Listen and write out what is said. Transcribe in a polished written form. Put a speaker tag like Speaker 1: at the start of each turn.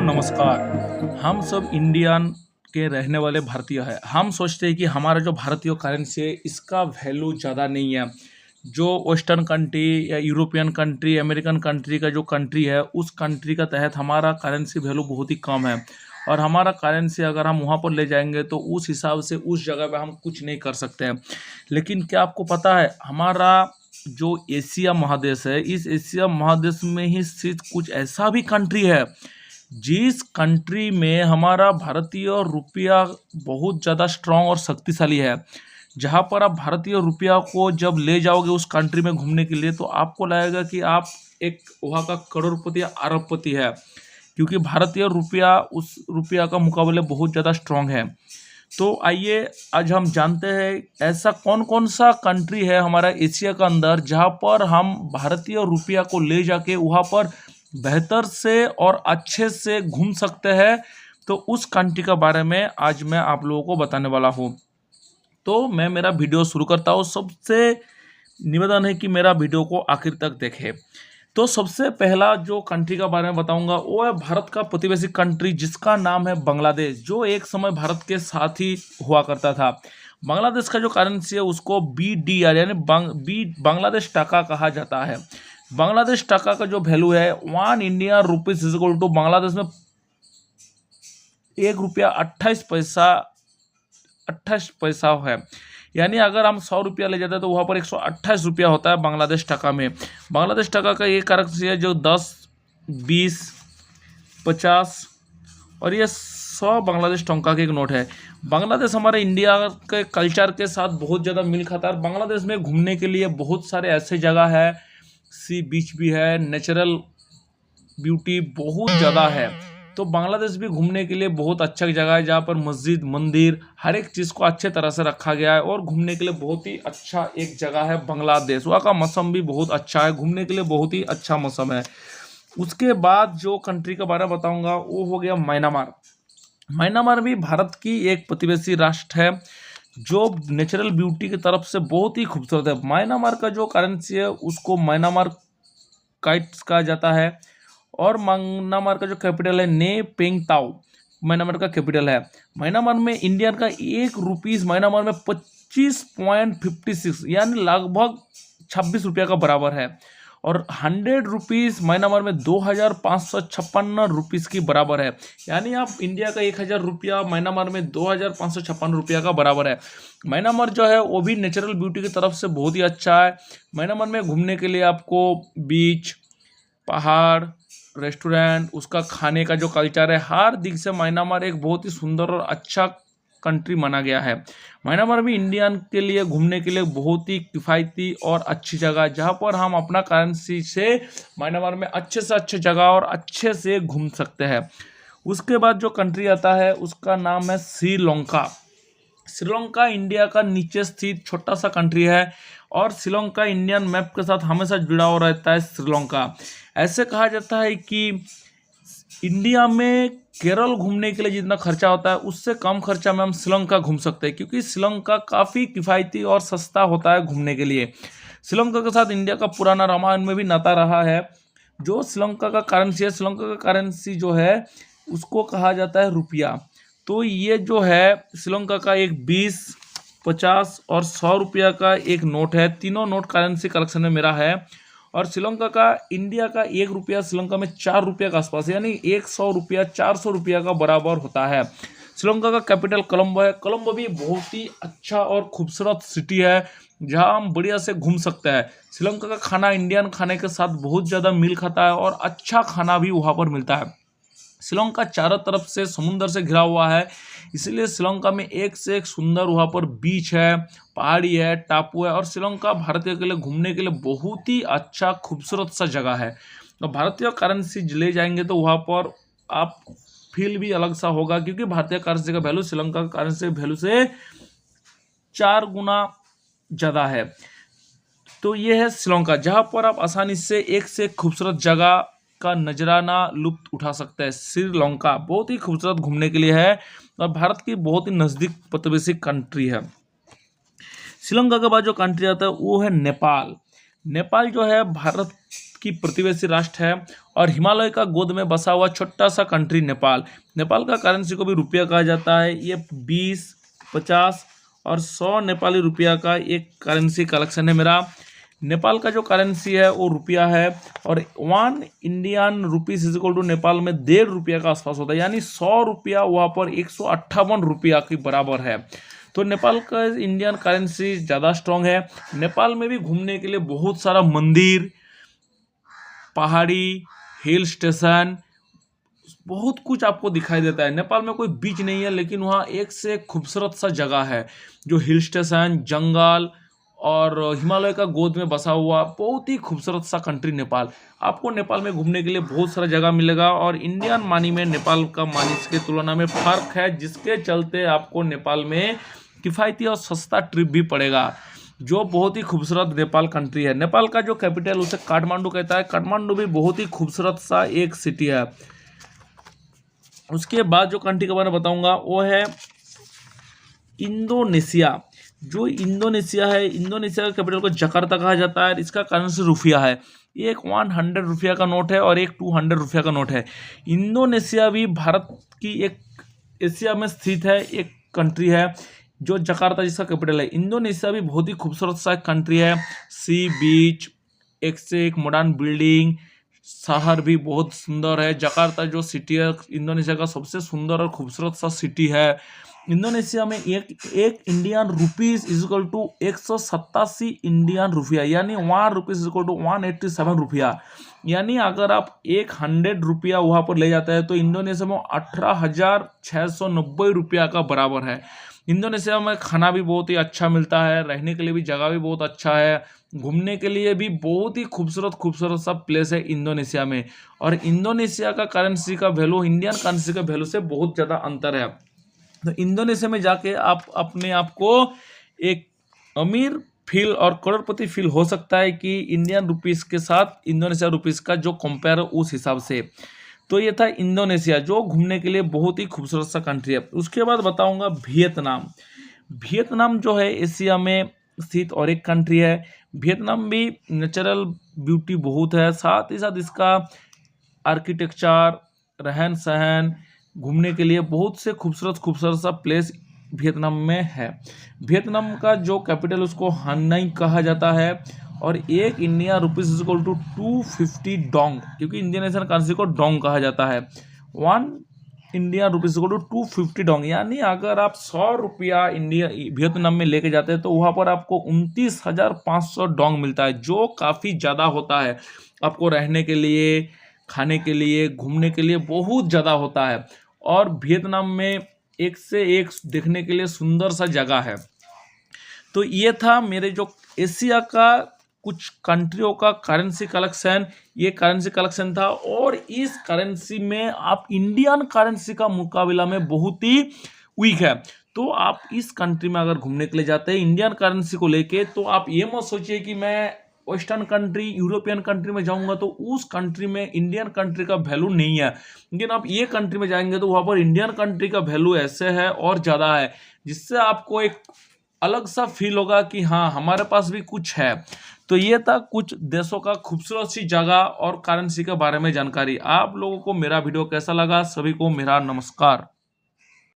Speaker 1: नमस्कार। हम सब इंडियन के रहने वाले भारतीय हैं। हम सोचते हैं कि हमारा जो भारतीय करेंसी है इसका वैल्यू ज़्यादा नहीं है। जो वेस्टर्न कंट्री या यूरोपियन कंट्री, अमेरिकन कंट्री का जो कंट्री है उस कंट्री का तहत हमारा करेंसी वैल्यू बहुत ही कम है। और हमारा करेंसी अगर हम वहाँ पर ले जाएंगे तो उस हिसाब से उस जगह पे हम कुछ नहीं कर सकते हैं। लेकिन क्या आपको पता है हमारा जो एशिया महादेश है, इस एशिया महादेश में ही स्थित कुछ ऐसा भी कंट्री है जिस कंट्री में हमारा भारतीय रुपया बहुत ज़्यादा स्ट्रांग और शक्तिशाली है। जहाँ पर आप भारतीय रुपया को जब ले जाओगे उस कंट्री में घूमने के लिए तो आपको लगेगा कि आप एक वहाँ का करोड़पति या अरबपति है, क्योंकि भारतीय रुपया उस रुपया का मुकाबले बहुत ज़्यादा स्ट्रांग है। तो आइए आज हम जानते हैं ऐसा कौन कौन सा कंट्री है हमारा एशिया का अंदर जहाँ पर हम भारतीय रुपया को ले जाके वहाँ पर बेहतर से और अच्छे से घूम सकते हैं। तो उस कंट्री के बारे में आज मैं आप लोगों को बताने वाला हूँ। तो मैं मेरा वीडियो शुरू करता हूँ। सबसे निवेदन है कि मेरा वीडियो को आखिर तक देखें। तो सबसे पहला जो कंट्री का बारे में बताऊंगा वो है भारत का प्रतिवेशी कंट्री जिसका नाम है बांग्लादेश, जो एक समय भारत के साथ ही हुआ करता था। बांग्लादेश का जो करेंसी है उसको BDR यानी बांग्लादेश टका कहा जाता है। बांग्लादेश टका का जो वैल्यू है 1 Indian rupees is equal to Bangladesh में ₹1.28 है। यानी अगर हम 100 रुपया ले जाते हैं तो वहाँ पर 128 रुपया होता है बांग्लादेश टका में। बांग्लादेश टका का ये करेंसी है जो 10, 20, 50 और ये 100 बांग्लादेश टंका के एक नोट है। बांग्लादेश हमारे इंडिया के कल्चर के साथ बहुत ज़्यादा मिल खाता है। बांग्लादेश में घूमने के लिए बहुत सारे ऐसे जगह है, सी बीच भी है, नेचुरल ब्यूटी बहुत ज़्यादा है। तो बांग्लादेश भी घूमने के लिए बहुत अच्छा जगह है जहाँ पर मस्जिद, मंदिर, हर एक चीज़ को अच्छे तरह से रखा गया है और घूमने के लिए बहुत ही अच्छा एक जगह है बांग्लादेश। वहाँ का मौसम भी बहुत अच्छा है, घूमने के लिए बहुत ही अच्छा मौसम है। उसके बाद जो कंट्री के बारे में बताऊँगा वो हो गया म्यांमार। म्यांमार भी भारत की एक प्रतिवेशी राष्ट्र है जो नेचुरल ब्यूटी की तरफ से बहुत ही खूबसूरत है। म्यांमार का जो करेंसी है उसको म्यांमार काइट्स कहा जाता है और म्यांमार का जो कैपिटल है ने पेंग ताओ म्यांमार का कैपिटल है। म्यांमार में इंडियन का ₹1 म्यांमार में 25.56 यानी लगभग 26 रुपया का बराबर है और ₹100 म्यांमार में 2556 रुपीज़ की बराबर है। यानी आप इंडिया का 1000 रुपया म्यांमार में 2556 रुपया का बराबर है। म्यांमार जो है वो भी नेचुरल ब्यूटी की तरफ से बहुत ही अच्छा है। म्यांमार में घूमने के लिए आपको बीच, पहाड़, रेस्टोरेंट, उसका खाने का जो कल्चर है, हर दिख से म्यांमार एक बहुत ही सुंदर और अच्छा कंट्री माना गया है। म्यांमार भी इंडियन के लिए घूमने के लिए बहुत ही किफ़ायती और अच्छी जगह है जहाँ पर हम अपना करेंसी से म्यांमार में अच्छे से अच्छे जगह और अच्छे से घूम सकते हैं। उसके बाद जो कंट्री आता है उसका नाम है श्रीलंका। श्रीलंका इंडिया का नीचे स्थित छोटा सा कंट्री है और श्रीलंका इंडियन मैप के साथ हमेशा जुड़ा हुआ रहता है। श्रीलंका ऐसे कहा जाता है कि इंडिया में केरल घूमने के लिए जितना खर्चा होता है उससे कम खर्चा में हम श्रीलंका घूम सकते हैं, क्योंकि श्रीलंका काफ़ी किफ़ायती और सस्ता होता है घूमने के लिए। श्रीलंका के साथ इंडिया का पुराना रामायण में भी नाता रहा है। जो श्रीलंका का करेंसी है, श्रीलंका का करेंसी जो है उसको कहा जाता है रुपया। तो ये जो है श्रीलंका का एक 20, 50 और 100 रुपया का एक नोट है। तीनों नोट करेंसी कलेक्शन में मेरा है। और श्रीलंका का इंडिया का ₹1 श्रीलंका में ₹4 के आसपास है, यानी 100 रुपया 400 रुपया का बराबर होता है। श्रीलंका का कैपिटल कोलंबो है। कोलंबो भी बहुत ही अच्छा और खूबसूरत सिटी है जहां हम बढ़िया से घूम सकते हैं। श्रीलंका का खाना इंडियन खाने के साथ बहुत ज़्यादा मिल खाता है और अच्छा खाना भी वहाँ पर मिलता है। श्रीलंका चारों तरफ से समुंदर से घिरा हुआ है, इसलिए श्रीलंका में एक से एक सुंदर वहाँ पर बीच है, पहाड़ी है, टापू है और श्रीलंका भारतीय के लिए घूमने के लिए बहुत ही अच्छा खूबसूरत सा जगह है। तो भारतीय करेंसी ले जाएंगे तो वहाँ पर आप फील भी अलग सा होगा, क्योंकि भारतीय करेंसी का वैल्यू श्रीलंका करेंसी वैल्यू से 4 गुना ज़्यादा है। तो ये है श्रीलंका जहाँ पर आप आसानी से एक से एक खूबसूरत जगह का नजराना लुत्फ उठा सकते हैं। श्रीलंका बहुत ही खूबसूरत घूमने के लिए है और भारत की बहुत ही नज़दीक प्रतिवेशी कंट्री है। श्रीलंका के बाद जो कंट्री आता है वो है नेपाल। नेपाल जो है भारत की प्रतिवेशी राष्ट्र है और हिमालय का गोद में बसा हुआ छोटा सा कंट्री नेपाल। नेपाल का करेंसी को भी रुपया कहा जाता है। ये 20, 50 और 100 नेपाली रुपया का एक करेंसी कलेक्शन है मेरा। नेपाल का जो करेंसी है वो रुपया है और 1 Indian rupees is equal to Nepal में 1.5 रुपया का आसपास होता है, यानी 100 रुपया वहाँ पर 158 रुपया के बराबर है। तो नेपाल का इंडियन करेंसी ज़्यादा स्ट्रांग है। नेपाल में भी घूमने के लिए बहुत सारा मंदिर, पहाड़ी, हिल स्टेशन, बहुत कुछ आपको दिखाई देता है। नेपाल में कोई बीच नहीं है, लेकिन वहाँ एक से एक खूबसूरत सा जगह है जो हिल स्टेशन, जंगल और हिमालय का गोद में बसा हुआ बहुत ही खूबसूरत सा कंट्री नेपाल। आपको नेपाल में घूमने के लिए बहुत सारा जगह मिलेगा और इंडियन मनी में नेपाल का मनी की तुलना में फ़र्क है, जिसके चलते आपको नेपाल में किफ़ायती और सस्ता ट्रिप भी पड़ेगा, जो बहुत ही खूबसूरत नेपाल कंट्री है। नेपाल का जो कैपिटल उसे काठमांडू कहता है। काठमांडू भी बहुत ही खूबसूरत सा एक सिटी है। उसके बाद जो कंट्री के बारे में बताऊंगा वो है इंडोनेशिया। जो इंडोनेशिया है, इंडोनेशिया का कैपिटल को जकार्ता कहा जाता है। इसका करेंसी रुपया है। एक 100 रुपया का नोट है और एक 200 रुपया का नोट है। इंडोनेशिया भी भारत की एक एशिया में स्थित है एक कंट्री है जो जकार्ता जिसका कैपिटल है। इंडोनेशिया भी बहुत ही खूबसूरत सा कंट्री है। सी बीच, एक से एक मॉडर्न बिल्डिंग, शहर भी बहुत सुंदर है। जकार्ता जो सिटी है इंडोनेशिया का सबसे सुंदर और खूबसूरत सा सिटी है। इंडोनेशिया में एक Indian rupees is equal to 187 Indian रुपया, यानी 1 रुपीस इज इक्वल टू 187 रुपया। यानी अगर आप 100 रुपया वहाँ पर ले जाता है तो इंडोनेशिया में 18,690 रुपया का बराबर है। इंडोनेशिया में खाना भी बहुत ही अच्छा मिलता है, रहने के लिए भी जगह भी बहुत अच्छा है, घूमने के लिए भी बहुत ही खूबसूरत सा प्लेस है इंडोनेशिया में। और इंडोनेशिया का करेंसी का वैल्यू इंडियन करेंसी का वैल्यू से बहुत ज़्यादा अंतर है। तो इंडोनेशिया में जाके आप अपने आप को एक अमीर फील और करोड़पति फील हो सकता है कि इंडियन रुपीस के साथ इंडोनेशिया रुपीस का जो कंपेयर है उस हिसाब से। तो ये था इंडोनेशिया, जो घूमने के लिए बहुत ही खूबसूरत सा कंट्री है। उसके बाद बताऊंगा वियतनाम। वियतनाम जो है एशिया में स्थित और एक कंट्री है। वियतनाम भी नेचुरल ब्यूटी बहुत है, साथ ही साथ इसका आर्किटेक्चर, रहन सहन, घूमने के लिए बहुत से खूबसूरत सा प्लेस वियतनाम में है। वियतनाम का जो कैपिटल उसको हनोई कहा जाता है और एक India rupees equal to 250 dong, क्योंकि इंडियन नेशनल करेंसी को डोंग कहा जाता है। 1 India rupees equal to 250 dong, यानी अगर आप 100 रुपया इंडिया वियतनाम में लेके जाते हैं तो वहाँ पर आपको 29,500 डोंग मिलता है, जो काफ़ी ज़्यादा होता है। आपको रहने के लिए, खाने के लिए, घूमने के लिए बहुत ज़्यादा होता है। और वियतनाम में एक से एक देखने के लिए सुंदर सा जगह है। तो ये था मेरे जो एशिया का कुछ कंट्रियों का करेंसी कलेक्शन। ये करेंसी कलेक्शन था और इस करेंसी में आप इंडियन करेंसी का मुकाबला में बहुत ही वीक है। तो आप इस कंट्री में अगर घूमने के लिए जाते हैं इंडियन करेंसी को लेके, तो आप ये मत सोचिए कि मैं वेस्टर्न कंट्री, यूरोपियन कंट्री में जाऊंगा तो उस कंट्री में इंडियन कंट्री का वैल्यू नहीं है। लेकिन आप ये कंट्री में जाएंगे तो वहाँ पर इंडियन कंट्री का वैल्यू ऐसे है और ज़्यादा है, जिससे आपको एक अलग सा फील होगा कि हाँ हमारे पास भी कुछ है। तो ये था कुछ देशों का खूबसूरत सी जगह और करेंसी के बारे में जानकारी। आप लोगों को मेरा वीडियो कैसा लगा? सभी को मेरा नमस्कार।